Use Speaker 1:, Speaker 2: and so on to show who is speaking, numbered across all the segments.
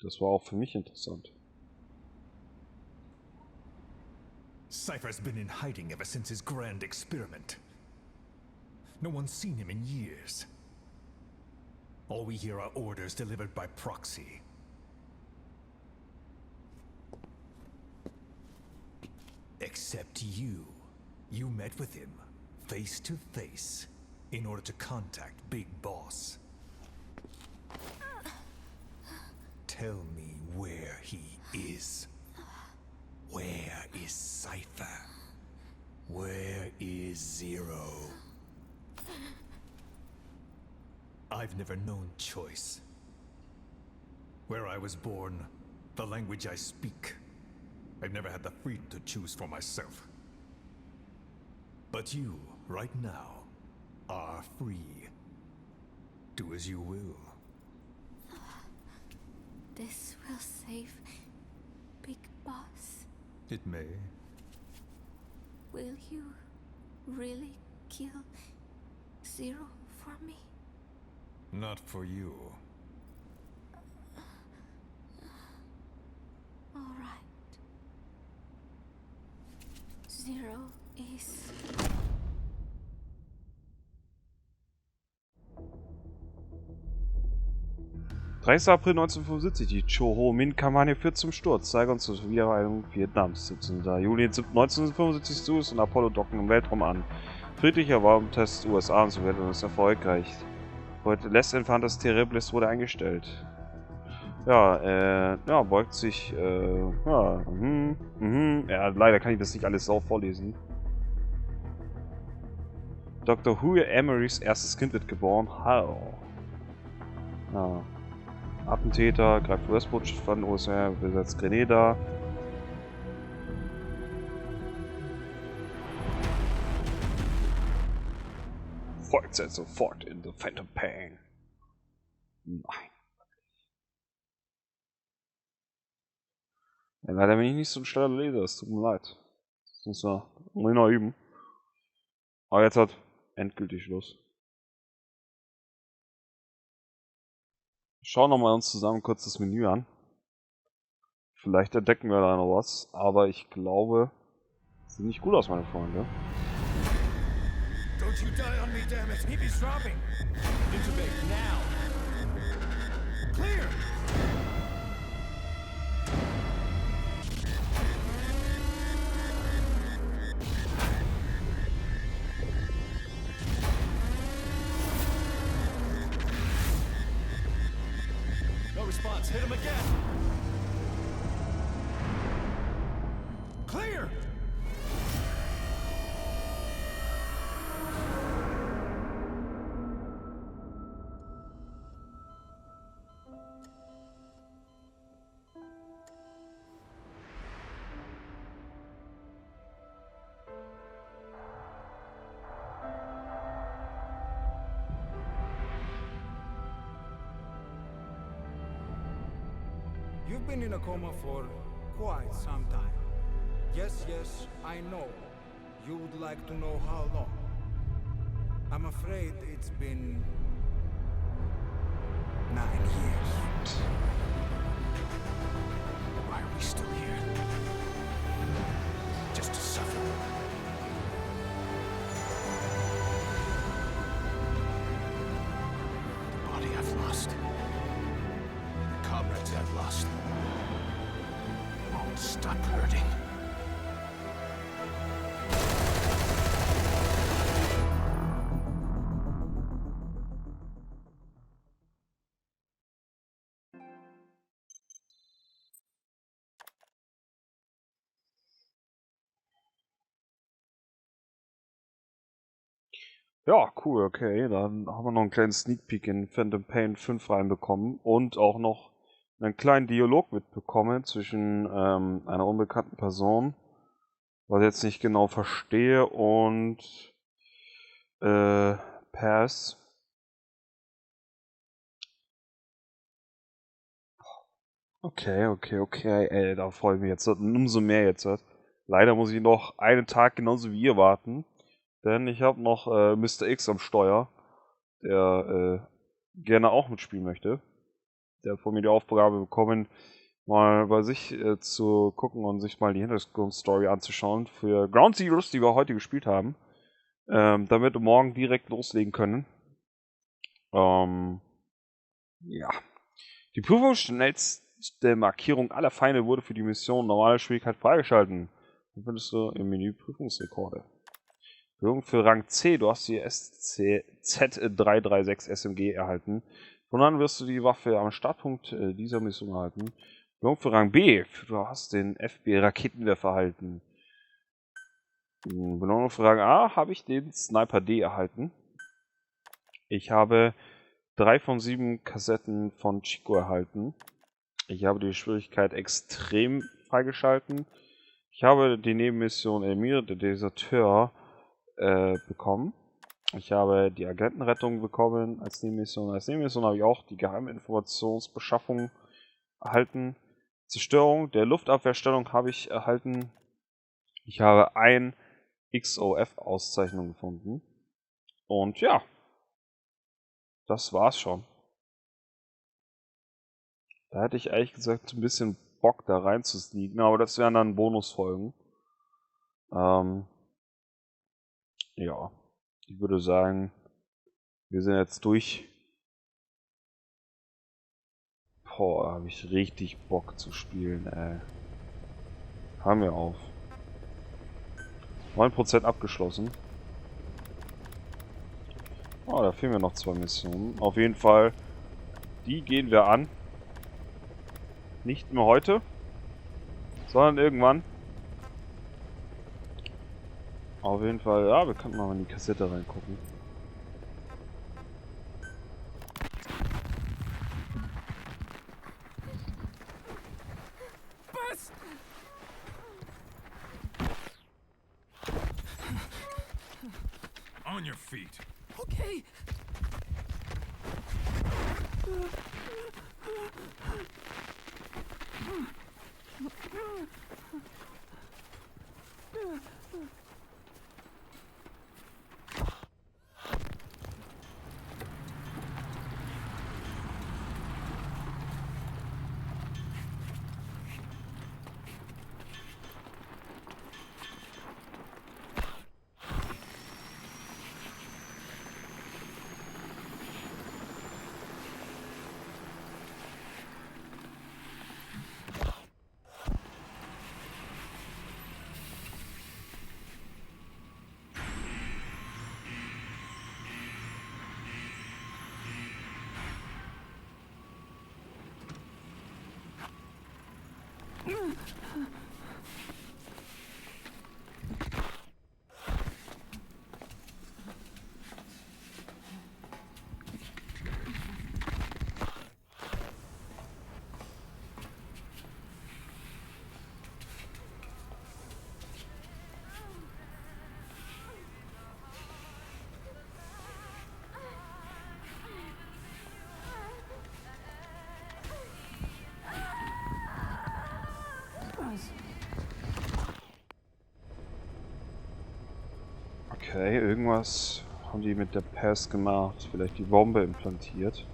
Speaker 1: Das war auch für mich interessant.
Speaker 2: Cypher's been in hiding ever since his grand experiment. No one's seen him in years. All we hear are orders delivered by proxy. Except you. You met with him, face to face, in order to contact Big Boss. Tell me where he is. Where is Cypher? Where is Zero? I've never known choice. Where I was born, the language I speak, I've never had the freedom to choose for myself. But you, right now, are free. Do as you will.
Speaker 3: This will save Big Boss.
Speaker 2: It may.
Speaker 3: Will you really kill Zero for me?
Speaker 2: Not for you.
Speaker 3: All right. Zero is...
Speaker 1: 30. April 1975, die Cho-Ho-Min-Kampagne führt zum Sturz, zeige uns zur Wiedervereinigung Vietnams. 17. Juli 1975, Suez und Apollo docken im Weltraum an. Friedlicher Warntest USA und Sowjetunion ist erfolgreich. Heute lässt Infantas Terribles wurde eingestellt. Ja, beugt sich, ja, leider kann ich das nicht alles so vorlesen. Dr. Huey Emerys erstes Kind wird geboren. Hallo. Ja. Attentäter greift US-Botschaft von USA, besetzt Grenada. Folgt jetzt sofort in the Phantom Pain. Nein. Ja, leider bin ich nicht so ein schneller Leser, es tut mir leid. Das muss man noch üben. Aber jetzt hat endgültig Schluss. Schauen wir mal uns zusammen kurz das Menü an. Vielleicht entdecken wir da noch was, aber ich glaube, es sieht nicht gut aus, meine Freunde.
Speaker 2: Don't you die on me, damn it! He be dropping! Intubate now! Clear! No response, hit him again! Clear!
Speaker 4: You've been in a coma for quite some time. Yes, I know. You would like to know how long. I'm afraid it's been 9 years.
Speaker 2: Why are we still here? Just to suffer. The body I've lost. The comrades I've lost. Won't stop hurting.
Speaker 1: Ja, cool, okay. Dann haben wir noch einen kleinen Sneak Peek in Phantom Pain 5 reinbekommen und auch noch einen kleinen Dialog mitbekommen zwischen einer unbekannten Person, was ich jetzt nicht genau verstehe, und Pass. Okay, ey, da freue ich mich jetzt umso mehr jetzt. Leider muss ich noch einen Tag genauso wie ihr warten, denn ich habe noch Mr. X am Steuer, der gerne auch mitspielen möchte. der von mir die Aufgabe bekommen, mal bei sich zu gucken und sich mal die Hintergrundstory anzuschauen für Ground Zeroes, die wir heute gespielt haben, damit wir morgen direkt loslegen können. Ja. Die prüfungsschnellste Markierung aller Feinde wurde für die Mission normale Schwierigkeit freigeschalten. Dann findest du im Menü Prüfungsrekorde. Prüfung für Rang C, du hast die SZ336 SMG erhalten. Von dann wirst du die Waffe am Startpunkt dieser Mission erhalten. Prüfung für Rang B, du hast den FB Raketenwerfer erhalten. Belohnung für Rang A habe ich den Sniper D erhalten. Ich habe 3 von 7 Kassetten von Chico erhalten. Ich habe die Schwierigkeit extrem freigeschalten. Ich habe die Nebenmission Emir, der Deserteur, bekommen. Ich habe die Agentenrettung bekommen als Nebenmission. Als Nebenmission habe ich auch die Geheiminformationsbeschaffung erhalten. Zerstörung der Luftabwehrstellung habe ich erhalten. Ich habe ein XOF-Auszeichnung gefunden. Und ja, das war's schon. Da hätte ich ehrlich gesagt ein bisschen Bock da rein zu sneaken, aber das wären dann Bonusfolgen. Ja, ich würde sagen, wir sind jetzt durch. Boah, habe ich richtig Bock zu spielen, ey. Hör mir auf. 9% abgeschlossen. Oh, da fehlen mir noch 2 Missionen. Auf jeden Fall, die gehen wir an. Nicht mehr heute, sondern irgendwann. Auf jeden Fall, ja, wir könnten mal in die Kassette reingucken.
Speaker 2: Was? On your feet.
Speaker 5: Okay.
Speaker 1: Okay, irgendwas haben die mit der Pass gemacht. Vielleicht die Bombe implantiert.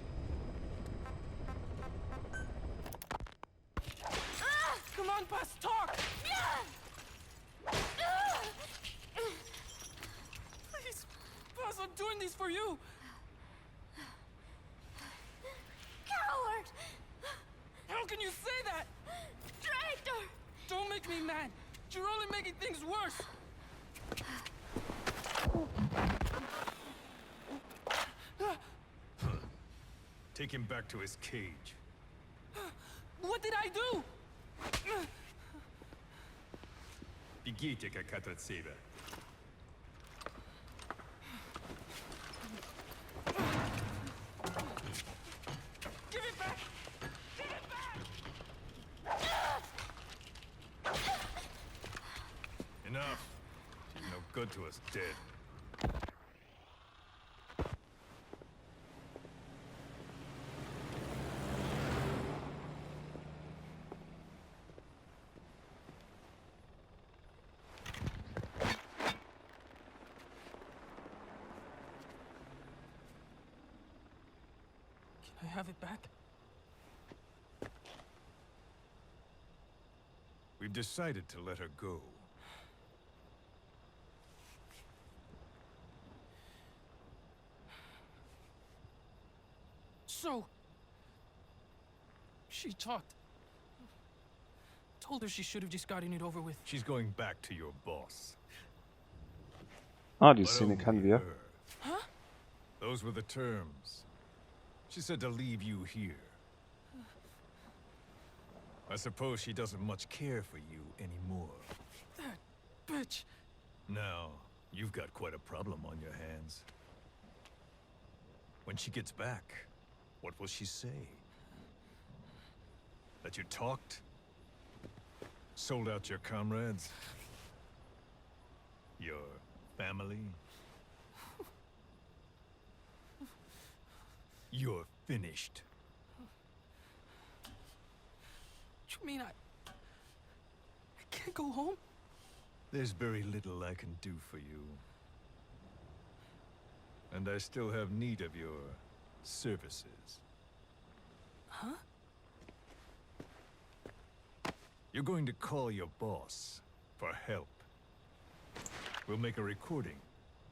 Speaker 5: Come on, Buzz, talk! Please, Buzz, I'm doing this for you.
Speaker 3: Coward!
Speaker 5: How can you say that?
Speaker 3: Traitor!
Speaker 5: Don't make me mad. You're only making things worse.
Speaker 2: Take him back to his cage.
Speaker 5: What did I do?
Speaker 2: Бегите, как от отсюда.
Speaker 5: Give it back! Give it back!
Speaker 2: Enough. He's no good to us dead.
Speaker 5: Can I have it back?
Speaker 2: We've decided to let her go.
Speaker 5: So... she talked. Told her she should have just gotten it over with.
Speaker 2: She's going back to your boss.
Speaker 1: Ah, die
Speaker 2: But
Speaker 1: Szene
Speaker 2: only
Speaker 1: kennen wir.
Speaker 2: her.
Speaker 5: Huh?
Speaker 2: Those were the terms. She said to leave you here. I suppose she doesn't much care for you anymore.
Speaker 5: That bitch.
Speaker 2: Now, you've got quite a problem on your hands. When she gets back, what will she say? That you talked? Sold out your comrades? Your family? You're finished.
Speaker 5: You mean I can't go home?
Speaker 2: There's very little I can do for you. And I still have need of your services.
Speaker 5: Huh?
Speaker 2: You're going to call your boss for help. We'll make a recording,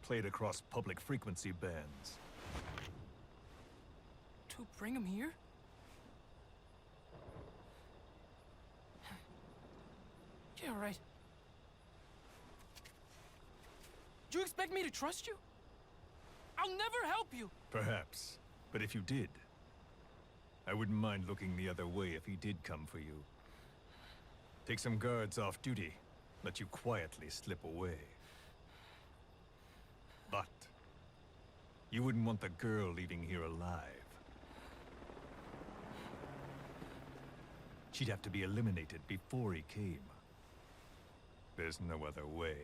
Speaker 2: play it across public frequency bands.
Speaker 5: To bring him here? Yeah, right. Do you expect me to trust you? I'll never help you!
Speaker 2: Perhaps, but if you did, I wouldn't mind looking the other way if he did come for you. Take some guards off duty, let you quietly slip away. But you wouldn't want the girl leaving here alive. She'd have to be eliminated before he came. There's no other way.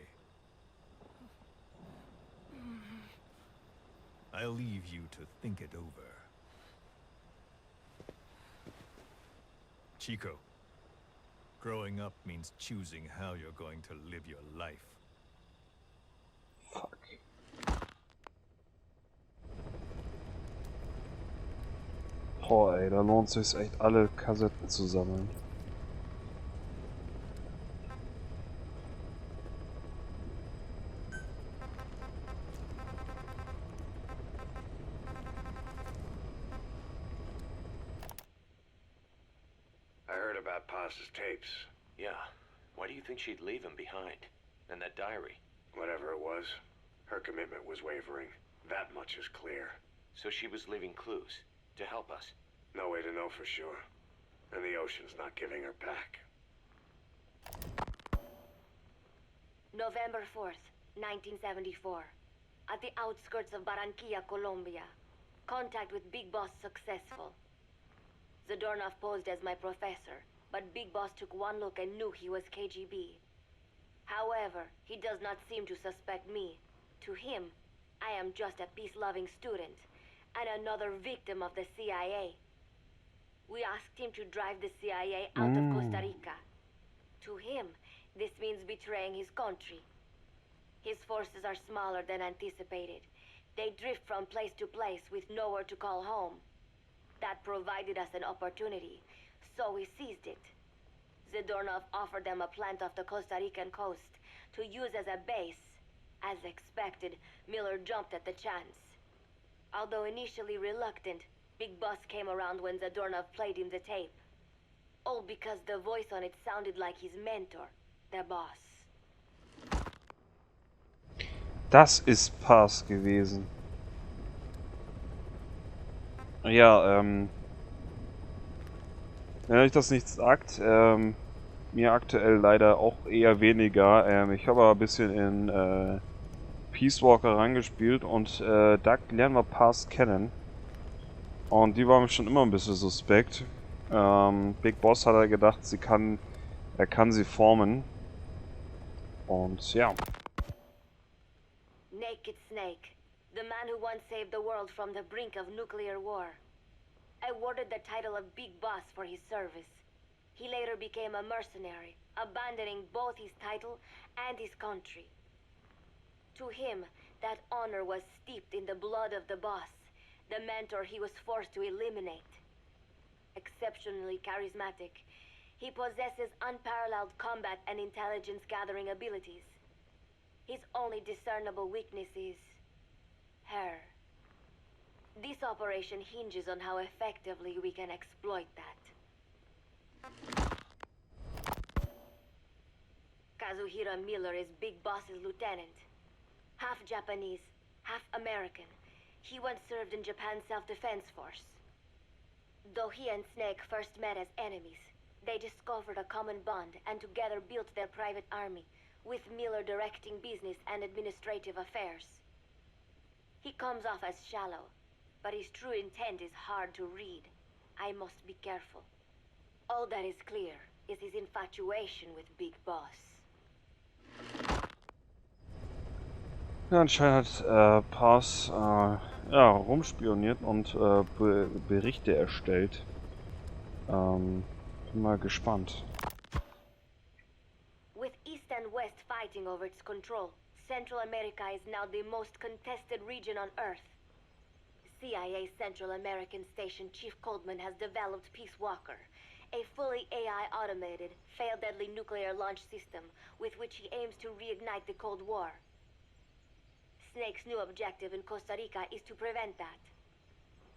Speaker 2: I'll leave you to think it over. Chico, growing up means choosing how you're going to live your life.
Speaker 1: Fuck. Boah, ey, da lohnt es sich echt, alle Kassetten zu sammeln.
Speaker 6: I heard about Paz's tapes.
Speaker 7: Yeah. Why do you think she'd leave him behind? And that diary?
Speaker 6: Whatever it was, her commitment was wavering. That much is clear.
Speaker 7: So she was leaving clues to help us.
Speaker 6: No way to know for sure. And the ocean's not giving her back.
Speaker 8: November 4th, 1974. At the outskirts of Barranquilla, Colombia. Contact with Big Boss successful. Zadornov posed as my professor, but Big Boss took one look and knew he was KGB. However, he does not seem to suspect me. To him, I am just a peace-loving student, and another victim of the CIA. We asked him to drive the CIA out of Costa Rica. To him, this means betraying his country. His forces are smaller than anticipated. They drift from place to place with nowhere to call home. That provided us an opportunity, so we seized it. Zadornov offered them a plant off the Costa Rican coast to use as a base. As expected, Miller jumped at the chance. Although initially reluctant, Big Boss came around when Zadornov played him the tape. All because the voice on it sounded like his mentor, the boss.
Speaker 1: Das ist Paz gewesen. Ja, wenn euch das nichts sagt, mir aktuell leider auch eher weniger. Ich habe aber ein bisschen in Peace Walker reingespielt und da lernen wir Paz kennen. Und die war mir schon immer ein bisschen suspekt. Big Boss hat er gedacht, er kann sie formen. Und ja.
Speaker 8: Naked Snake, the man who once saved the world from the brink of nuclear war. Awarded the title of Big Boss for his service. He later became a mercenary, abandoning both his title and his country. To him, that honor was steeped in the blood of the boss, the mentor he was forced to eliminate. Exceptionally charismatic, He possesses unparalleled combat and intelligence gathering abilities. His only discernible weakness is her. This operation hinges on how effectively we can exploit that. Kazuhira Miller is Big Boss's lieutenant. Half Japanese, half American. He once served in Japan's self-defense force. Though he and Snake first met as enemies, they discovered a common bond and together built their private army, with Miller directing business and administrative affairs. He comes off as shallow, but his true intent is hard to read. I must be careful. All that is clear is his infatuation with Big Boss.
Speaker 1: Ja, anscheinend hat Pass ja, rumspioniert und Berichte erstellt. Bin mal gespannt.
Speaker 8: With East and West fighting over its control, Central America is now the most contested region on Earth. CIA Central American Station Chief Coldman has developed Peace Walker, a fully AI-automated, fail-deadly nuclear launch system with which he aims to reignite the Cold War. Snake's new objective in Costa Rica is to prevent that.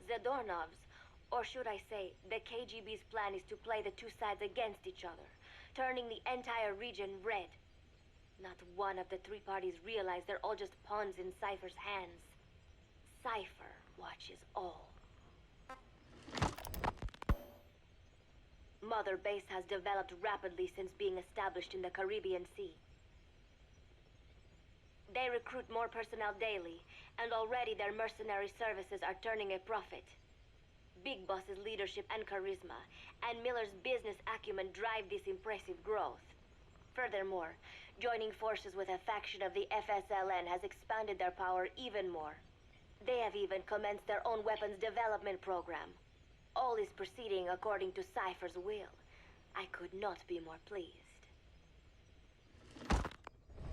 Speaker 8: Zadornov's, or should I say, the KGB's plan is to play the two sides against each other, turning the entire region red. Not one of the three parties realize they're all just pawns in Cypher's hands. Cypher watches all. Mother Base has developed rapidly since being established in the Caribbean Sea. They recruit more personnel daily, and already their mercenary services are turning a profit. Big Boss's leadership and charisma, and Miller's business acumen drive this impressive growth. Furthermore, joining forces with a faction of the FSLN has expanded their power even more. They have even commenced their own weapons development program. All is proceeding according to Cypher's will. I could not be more pleased.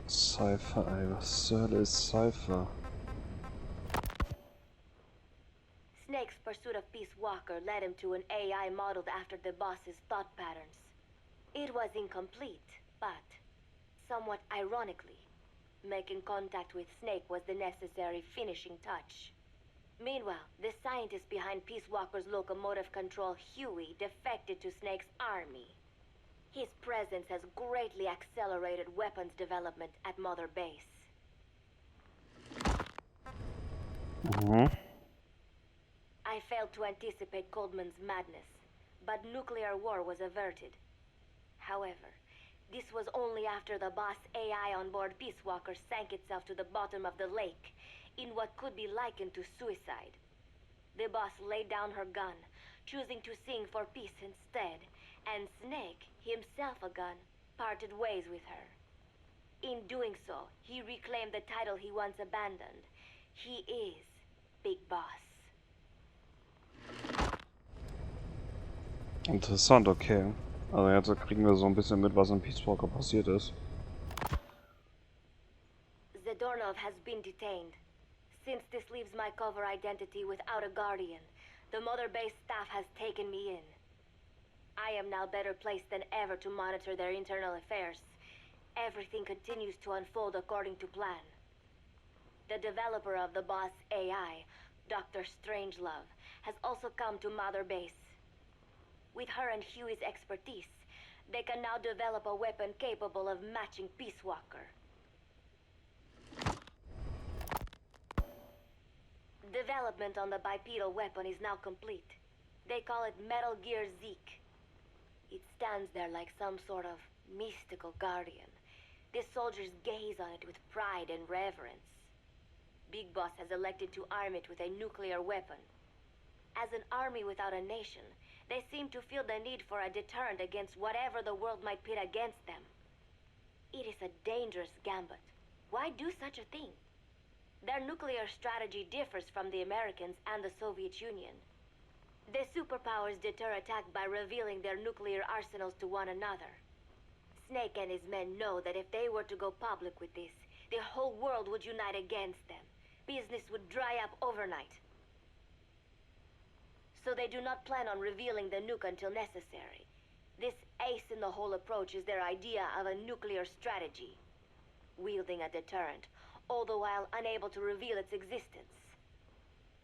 Speaker 1: Cypher, ey, was zur Hölle ist Cypher?
Speaker 8: Snake's pursuit of Peace Walker led him to an AI modeled after the boss's thought patterns. It was incomplete, but somewhat ironically, making contact with Snake was the necessary finishing touch. Meanwhile, the scientist behind Peace Walker's locomotive control, Huey, defected to Snake's army. His presence has greatly accelerated weapons development at Mother Base. I failed to anticipate Coldman's madness, but nuclear war was averted. However, this was only after the boss AI on board Peace Walker sank itself to the bottom of the lake, in what could be likened to suicide. The boss laid down her gun, choosing to sing for peace instead, and Snake, himself a gun, parted ways with her. In doing so, he reclaimed the title he once abandoned. He is Big Boss.
Speaker 1: Interessant, okay. Also jetzt kriegen wir so ein bisschen mit, was in Peace Walker passiert ist.
Speaker 8: Zadornov has been detained. Since this leaves my cover identity without a guardian, the Mother Base staff has taken me in. I am now better placed than ever to monitor their internal affairs. Everything continues to unfold according to plan. The developer of the boss AI, Dr. Strangelove, has also come to Mother Base. With her and Huey's expertise, they can now develop a weapon capable of matching Peace Walker. Development on the bipedal weapon is now complete. They call it Metal Gear Zeke. It stands there like some sort of mystical guardian. The soldiers gaze on it with pride and reverence. Big Boss has elected to arm it with a nuclear weapon. As an army without a nation, they seem to feel the need for a deterrent against whatever the world might pit against them. It is a dangerous gambit. Why do such a thing? Their nuclear strategy differs from the Americans and the Soviet Union. The superpowers deter attack by revealing their nuclear arsenals to one another. Snake and his men know that if they were to go public with this, the whole world would unite against them. Business would dry up overnight. So they do not plan on revealing the nuke until necessary. This ace-in-the-hole approach is their idea of a nuclear strategy, wielding a deterrent, all the while unable to reveal its existence.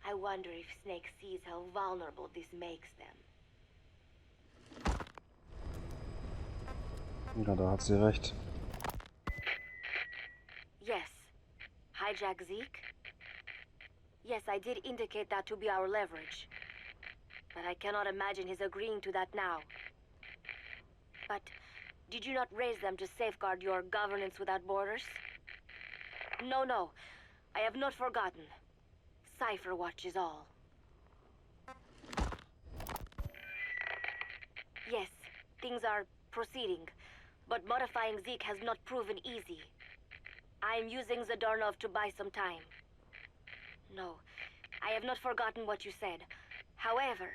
Speaker 8: I wonder if Snake sees how vulnerable this makes them.
Speaker 1: Ja, da hat sie recht.
Speaker 8: Yes. Hijack Zeke? Yes, I did indicate that to be our leverage. But I cannot imagine his agreeing to that now. But did you not raise them to safeguard your governance without borders? No, no. I have not forgotten. Cipher watches all. Yes, things are proceeding, but modifying Zeke has not proven easy. I am using Zadornov to buy some time. No, I have not forgotten what you said. However,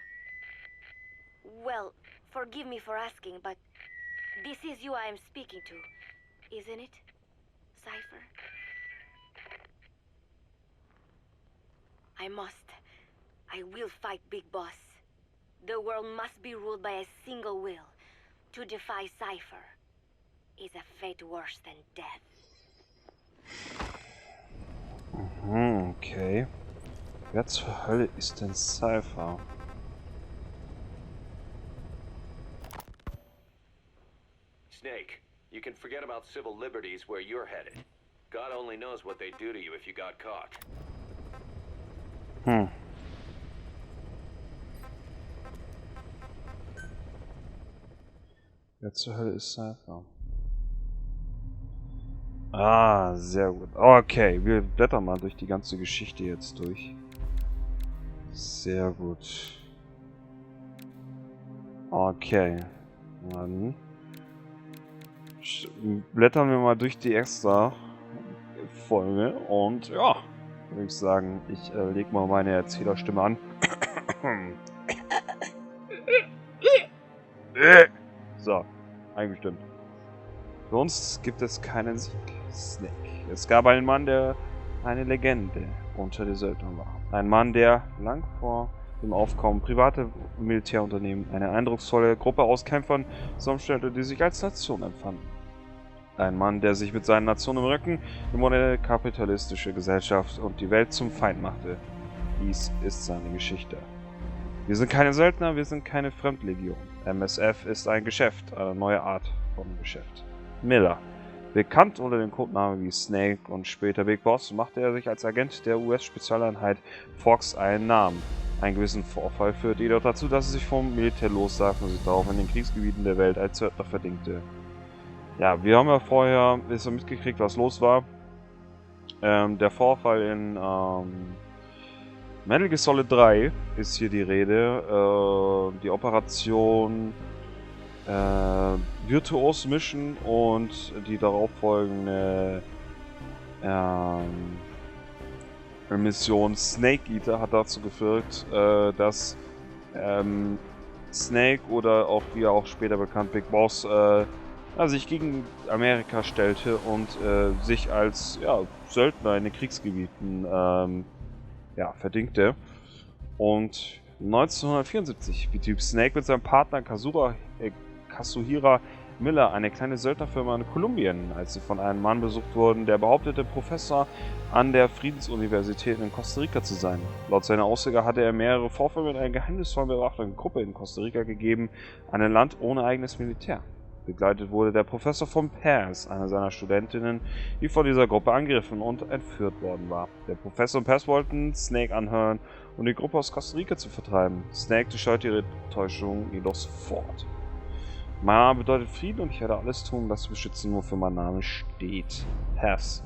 Speaker 8: well, forgive me for asking, but this is you I am speaking to, isn't it, Cipher? I will fight Big Boss. The world must be ruled by a single will. To defy Cipher is a fate worse than death.
Speaker 1: Okay. Wer zur Hölle ist denn Cipher?
Speaker 7: Snake, you can forget about civil liberties where you're headed. God only knows what they'd do to you if you got caught.
Speaker 1: Wer zur Hölle ist Cipher? Ah, sehr gut. Okay, wir blättern mal durch die ganze Geschichte jetzt durch. Sehr gut. Okay. Dann blättern wir mal durch die extra Folge und ja, würde ich sagen, ich lege mal meine Erzählerstimme an. So, eingestimmt. Für uns gibt es keinen Sieg, Snake. Es gab einen Mann, der eine Legende unter den Söldnern war. Ein Mann, der lang vor dem Aufkommen private Militärunternehmen eine eindrucksvolle Gruppe aus Kämpfern zusammenstellte, die sich als Nation empfanden. Ein Mann, der sich mit seinen Nationen im Rücken die moderne kapitalistische Gesellschaft und die Welt zum Feind machte. Dies ist seine Geschichte. Wir sind keine Söldner, wir sind keine Fremdlegion. MSF ist ein Geschäft, eine neue Art von Geschäft. Miller. Bekannt unter dem Codenamen wie Snake und später Big Boss, machte er sich als Agent der US-Spezialeinheit Fox einen Namen. Einen gewissen Vorfall führte jedoch dazu, dass er sich vom Militär lossagte und sich darauf in den Kriegsgebieten der Welt als Söldner verdingte. Ja, wir haben ja vorher mitgekriegt, was los war. Der Vorfall in Metal Gear Solid 3 ist hier die Rede. Die Operation Virtuos Mission und die darauffolgende Mission Snake Eater hat dazu geführt, dass Snake oder auch wie auch später bekannt Big Boss sich gegen Amerika stellte und sich als Söldner in den Kriegsgebieten verdingte. Und 1974 betrieb Snake mit seinem Partner Kazuhira Miller eine kleine Söldnerfirma in Kolumbien, als sie von einem Mann besucht wurden, der behauptete, Professor an der Friedensuniversität in Costa Rica zu sein. Laut seiner Aussage hatte er mehrere Vorfälle mit einer geheimnisvollen bewaffneten Gruppe in Costa Rica gegeben, einem Land ohne eigenes Militär. Begleitet wurde der Professor von Paz, einer seiner Studentinnen, die von dieser Gruppe angegriffen und entführt worden war. Der Professor und Paz wollten Snake anhören, um die Gruppe aus Costa Rica zu vertreiben. Snake durchschaute ihre Täuschung jedoch sofort. Mein Name bedeutet Frieden und ich werde alles tun, das zu beschützen, wofür mein Name steht. Paz.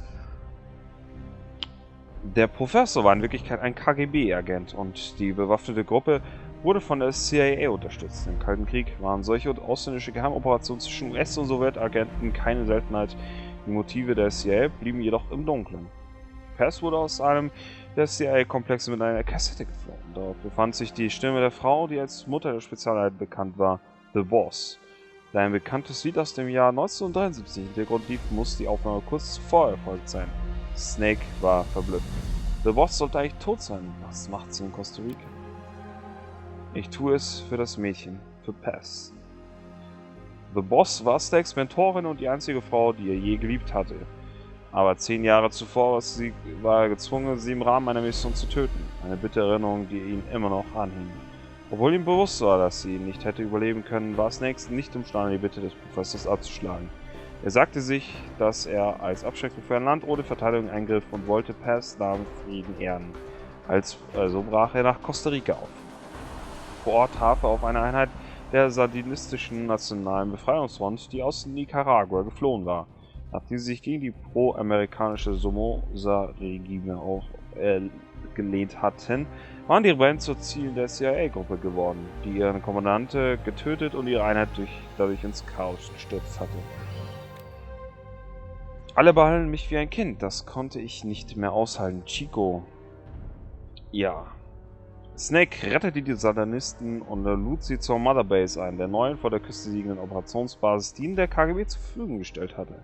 Speaker 1: Der Professor war in Wirklichkeit ein KGB-Agent und die bewaffnete Gruppe wurde von der CIA unterstützt. Im Kalten Krieg waren solche ausländische Geheimoperationen zwischen US- und Sowjetagenten keine Seltenheit. Die Motive der CIA blieben jedoch im Dunkeln. Paz wurde aus einem der CIA-Komplexe mit einer Kassette geflogen. Dort befand sich die Stimme der Frau, die als Mutter der Spezialeinheit bekannt war, The Boss. Da ein bekanntes Lied aus dem Jahr 1973 im Hintergrund lief, muss die Aufnahme kurz zuvor erfolgt sein. Snake war verblüfft. The Boss sollte eigentlich tot sein. Was macht sie in Costa Rica? Ich tue es für das Mädchen, für Paz. The Boss war Snakes Mentorin und die einzige Frau, die er je geliebt hatte. Aber 10 Jahre zuvor war er gezwungen, sie im Rahmen einer Mission zu töten. Eine bittere Erinnerung, die ihn immer noch anhing. Obwohl ihm bewusst war, dass sie ihn nicht hätte überleben können, war Snakes nicht imstande, die Bitte des Professors abzuschlagen. Er sagte sich, dass er als Abschreckung für ein Land ohne Verteidigung eingriff und wollte Pers Namen Frieden ehren. Also brach er nach Costa Rica auf. Vor Ort traf er auf eine Einheit der sandinistischen Nationalen Befreiungsfront, die aus Nicaragua geflohen war, nachdem sie sich gegen die pro-amerikanische Somoza-Regime gelehnt hatten, waren die Rebellen zu Zielen der CIA-Gruppe geworden, die ihren Kommandante getötet und ihre Einheit dadurch ins Chaos gestürzt hatte. Alle behandeln mich wie ein Kind, das konnte ich nicht mehr aushalten. Chico. Ja. Snake rettete die Satanisten und lud sie zur Mother Base ein, der neuen vor der Küste liegenden Operationsbasis, die ihn der KGB zur Verfügung gestellt hatte.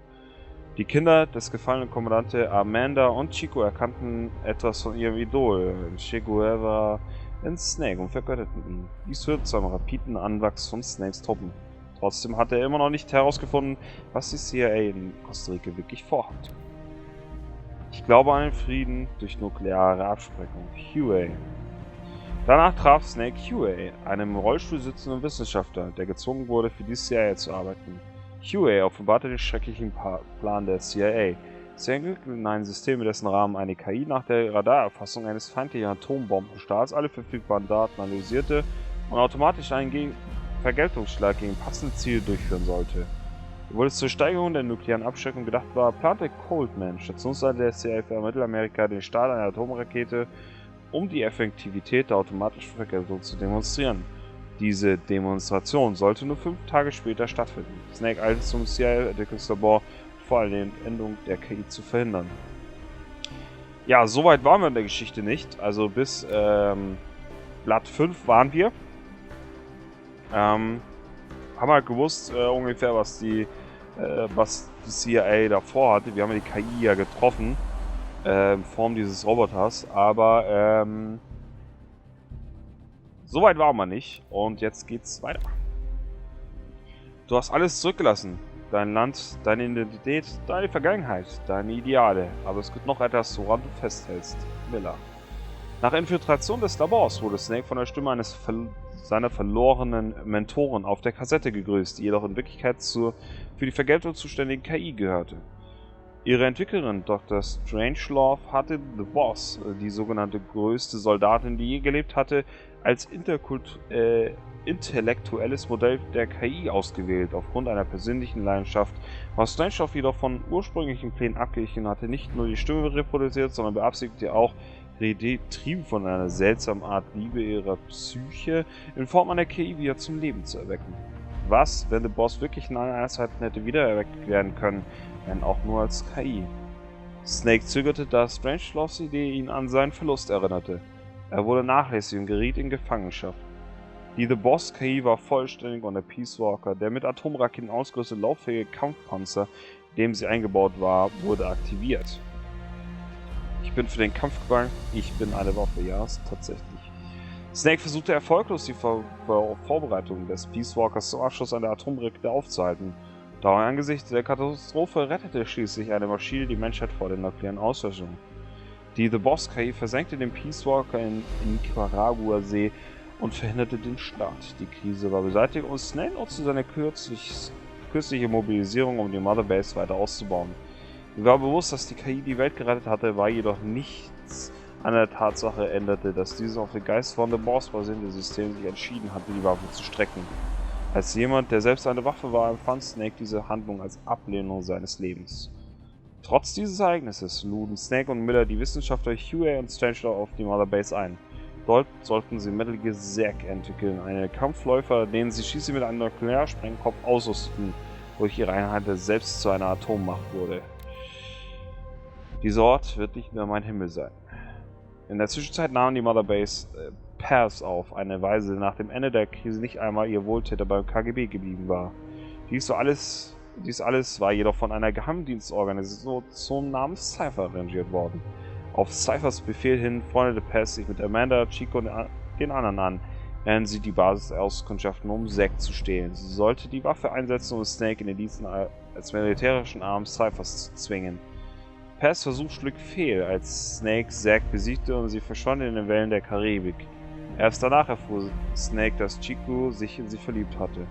Speaker 1: Die Kinder des gefallenen Kommandanten Amanda und Chico erkannten etwas von ihrem Idol, Che Guevara, in Snake und vergötterten ihn. Dies führte zu einem rapiden Anwachs von Snakes Truppen. Trotzdem hatte er immer noch nicht herausgefunden, was die CIA in Costa Rica wirklich vorhat. Ich glaube an den Frieden durch nukleare Abschreckung. Huey. Danach traf Snake Huey, einem im Rollstuhl sitzenden Wissenschaftler, der gezwungen wurde, für die CIA zu arbeiten. Huey offenbarte den schrecklichen Plan der CIA. Sie entwickelten ein System, in dessen Rahmen eine KI nach der Radarerfassung eines feindlichen Atombombenstaats alle verfügbaren Daten analysierte und automatisch einen Vergeltungsschlag gegen passende Ziele durchführen sollte. Obwohl es zur Steigerung der nuklearen Abschreckung gedacht war, plante Coldman, Stationsleiter der CIA für Mittelamerika, den Start einer Atomrakete, um die Effektivität der automatischen Vergeltung zu demonstrieren. Diese Demonstration sollte nur 5 Tage später stattfinden. Snake eilte zum CIA-Entwicklungslabor, vor allem die Endung der KI zu verhindern. Ja, soweit waren wir in der Geschichte nicht. Also bis Blatt 5 waren wir. Haben halt gewusst ungefähr, was die CIA davor hatte. Wir haben ja die KI ja getroffen. In Form dieses Roboters, aber so weit war man nicht und jetzt geht's weiter. Du hast alles zurückgelassen. Dein Land, deine Identität, deine Vergangenheit, deine Ideale, aber es gibt noch etwas, woran du festhältst. Miller. Nach Infiltration des Labors wurde Snake von der Stimme seiner verlorenen Mentoren auf der Kassette gegrüßt, die jedoch in Wirklichkeit für die Vergeltung zuständigen KI gehörte. Ihre Entwicklerin Dr. Strangelove hatte The Boss, die sogenannte größte Soldatin, die je gelebt hatte, als intellektuelles Modell der KI ausgewählt. Aufgrund einer persönlichen Leidenschaft war Strangelove jedoch von ursprünglichen Plänen abgewichen und hatte nicht nur die Stimme reproduziert, sondern beabsichtigte auch, getrieben von einer seltsamen Art Liebe ihrer Psyche, in Form einer KI wieder zum Leben zu erwecken. Was, wenn The Boss wirklich in einer Zeit hätte wiedererweckt werden können, wenn auch nur als KI? Snake zögerte, da Strangeloves Idee ihn an seinen Verlust erinnerte. Er wurde nachlässig und geriet in Gefangenschaft. Die The Boss KI war vollständig und der Peace Walker, der mit Atomraketen ausgerüstete lauffähige Kampfpanzer, in dem sie eingebaut war, wurde aktiviert. Ich bin für den Kampf gegangen, ich bin eine Waffe, ja, tatsächlich. Snake versuchte erfolglos die Vorbereitungen des Peace Walkers zum Abschluss an der Atomrakete aufzuhalten. Doch angesichts der Katastrophe rettete schließlich eine Maschine die Menschheit vor der nuklearen Auslöschung. Die The Boss KI versenkte den Peace Walker in Nicaragua-See und verhinderte den Start. Die Krise war beseitigt und Snake nutzte seine kürzliche Mobilisierung, um die Mother Base weiter auszubauen. Ihm war bewusst, dass die KI die Welt gerettet hatte, war jedoch nichts an der Tatsache änderte, dass dieses auf den Geist von The Boss basierende System sich entschieden hatte, die Waffe zu strecken. Als jemand, der selbst eine Waffe war, empfand Snake diese Handlung als Ablehnung seines Lebens. Trotz dieses Ereignisses luden Snake und Miller die Wissenschaftler Huey und Strangelove auf die Mother Base ein. Dort sollten sie Metal Gear Zack entwickeln, einen Kampfläufer, den sie schließlich mit einem Nuklearsprengkopf ausrüsteten, wodurch ihre Einheit selbst zu einer Atommacht wurde. Dieser Ort wird nicht mehr mein Himmel sein. In der Zwischenzeit nahm die Mother Base Pers auf, eine Weise, nach dem Ende der Krise nicht einmal ihr Wohltäter beim KGB geblieben war. Dies alles war jedoch von einer Geheimdienstorganisation namens Cypher arrangiert worden. Auf Cyphers Befehl hin freundete Pers sich mit Amanda, Chico und den anderen an, während sie die Basis auskundschaften, um Zack zu stehlen. Sie sollte die Waffe einsetzen, um Snake in den Diensten als militärischen Arm Cyphers zu zwingen. Pers Versuch schlug fehl, als Snake Zack besiegte und sie verschwand in den Wellen der Karibik. Erst danach erfuhr Snake, dass Chico sich in sie verliebt hatte.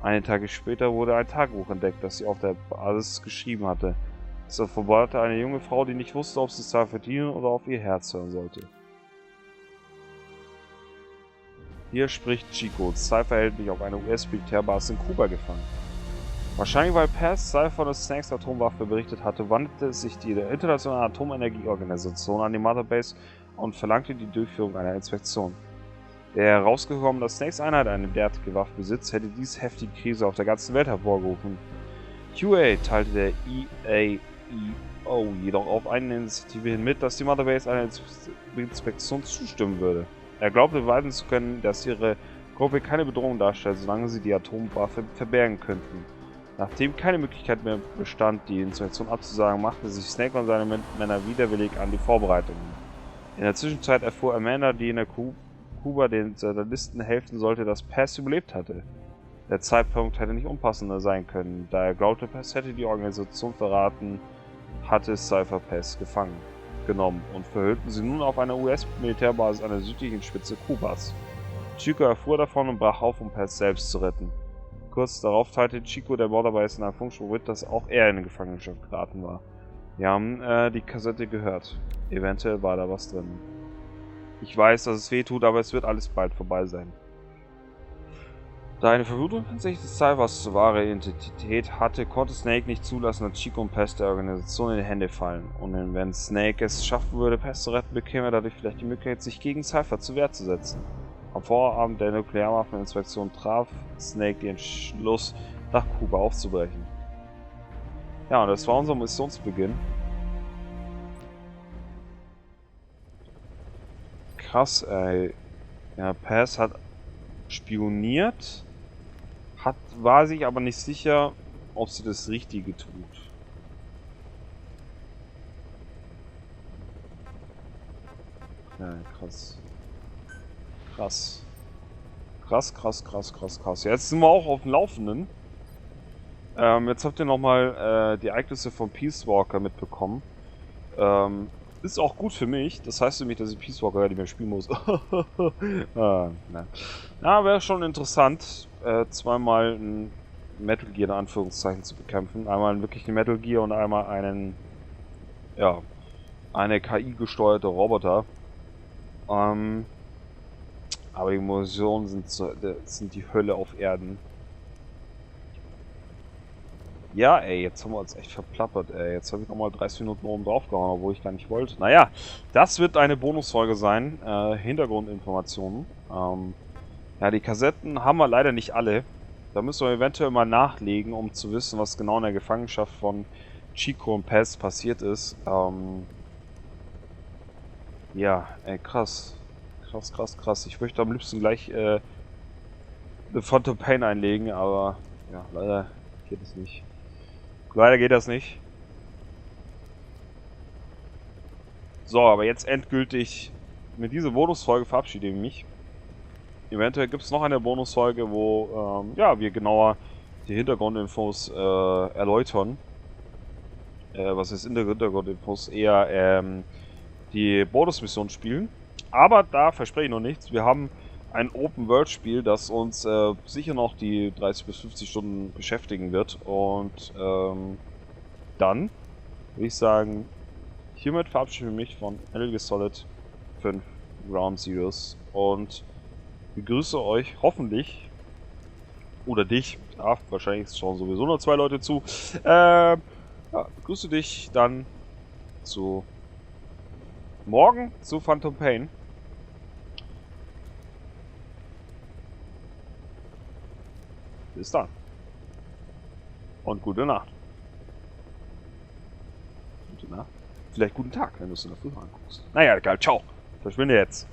Speaker 1: Einige Tage später wurde ein Tagebuch entdeckt, das sie auf der Basis geschrieben hatte. Es offenbarte eine junge Frau, die nicht wusste, ob sie Cypher dienen oder auf ihr Herz hören sollte. Hier spricht Chico. Cypher hält mich auf einer US-Militärbasis in Kuba gefangen. Wahrscheinlich, weil Pers Cypher von Snakes Atomwaffe berichtet hatte, wandte sich die Internationale Atomenergieorganisation an die Motherbase und verlangte die Durchführung einer Inspektion. Der herausgekommen, dass Snakes Einheit eine derartige Waffe besitzt, hätte dies heftige Krise auf der ganzen Welt hervorgerufen. QA teilte der EAEO jedoch auf eine Initiative hin mit, dass die Motherbase einer Inspektion zustimmen würde. Er glaubte beweisen zu können, dass ihre Gruppe keine Bedrohung darstellt, solange sie die Atomwaffe verbergen könnten. Nachdem keine Möglichkeit mehr bestand, die Inspektion abzusagen, machte sich Snake und seine Männer widerwillig an die Vorbereitungen. In der Zwischenzeit erfuhr Amanda, die in der Kuba den Journalisten helfen sollte, dass Pers überlebt hatte. Der Zeitpunkt hätte nicht unpassender sein können, da er glaubte, Pers hätte die Organisation verraten, hatte Cypher Pers gefangen genommen und verhüllten sie nun auf einer US-Militärbasis an der südlichen Spitze Kubas. Chico erfuhr davon und brach auf, um Pers selbst zu retten. Kurz darauf teilte Chico der Motherbase in einem Funkspruch mit, dass auch er in Gefangenschaft geraten war. Wir haben die Kassette gehört. Eventuell war da was drin. Ich weiß, dass es weh tut, aber es wird alles bald vorbei sein. Da eine Vermutung hinsichtlich des Cyphers wahre Identität hatte, konnte Snake nicht zulassen, dass Chico und Pers der Organisation in die Hände fallen. Und wenn Snake es schaffen würde, Pers zu retten, bekäme er dadurch vielleicht die Möglichkeit, sich gegen Cypher zur Wehr zu setzen. Am Vorabend der Nuklearwaffeninspektion traf Snake den Entschluss, nach Kuba aufzubrechen. Ja, und das war unser Missionsbeginn. Krass, ey. Ja, Pers hat spioniert, war sich aber nicht sicher, ob sie das Richtige tut. Ja, krass. Krass. Krass. Jetzt sind wir auch auf dem Laufenden. Jetzt habt ihr nochmal die Ereignisse von Peace Walker mitbekommen. Ist auch gut für mich. Das heißt nämlich, dass ich Peace Walker nicht mehr spielen muss. Ja, wäre schon interessant, zweimal ein Metal Gear in Anführungszeichen zu bekämpfen. Einmal einen wirklichen Metal Gear und einmal einen, ja, eine KI-gesteuerte Roboter. Aber die Missionen sind die Hölle auf Erden. Ja, ey, jetzt haben wir uns echt verplappert, ey. Jetzt habe ich nochmal 30 Minuten oben drauf gehauen, obwohl ich gar nicht wollte. Naja, das wird eine Bonusfolge sein. Hintergrundinformationen. Ja, die Kassetten haben wir leider nicht alle. Da müssen wir eventuell mal nachlegen, um zu wissen, was genau in der Gefangenschaft von Chico und Pers passiert ist. Ja, ey, krass. Krass. Ich möchte am liebsten gleich The Phantom Pain einlegen, aber ja, leider geht es nicht. Leider geht das nicht. So, aber jetzt endgültig mit dieser Bonusfolge verabschiede ich mich. Eventuell gibt es noch eine Bonusfolge, wo ja, wir genauer die Hintergrundinfos erläutern. Was ist in der Hintergrundinfos? Eher die Bonusmission spielen. Aber da verspreche ich noch nichts. Wir haben ein Open-World-Spiel, das uns sicher noch die 30 bis 50 Stunden beschäftigen wird. Und dann würde ich sagen, hiermit verabschiede ich mich von Metal Gear Solid 5 Ground Zeroes und begrüße euch hoffentlich, oder dich, ja, wahrscheinlich schauen sowieso nur 2 Leute zu, ja, begrüße dich dann zu morgen zu Phantom Pain. Bis dann. Und gute Nacht. Gute Nacht. Vielleicht guten Tag, wenn du es in der Früh anguckst. Naja, egal. Ciao. Verschwinde jetzt.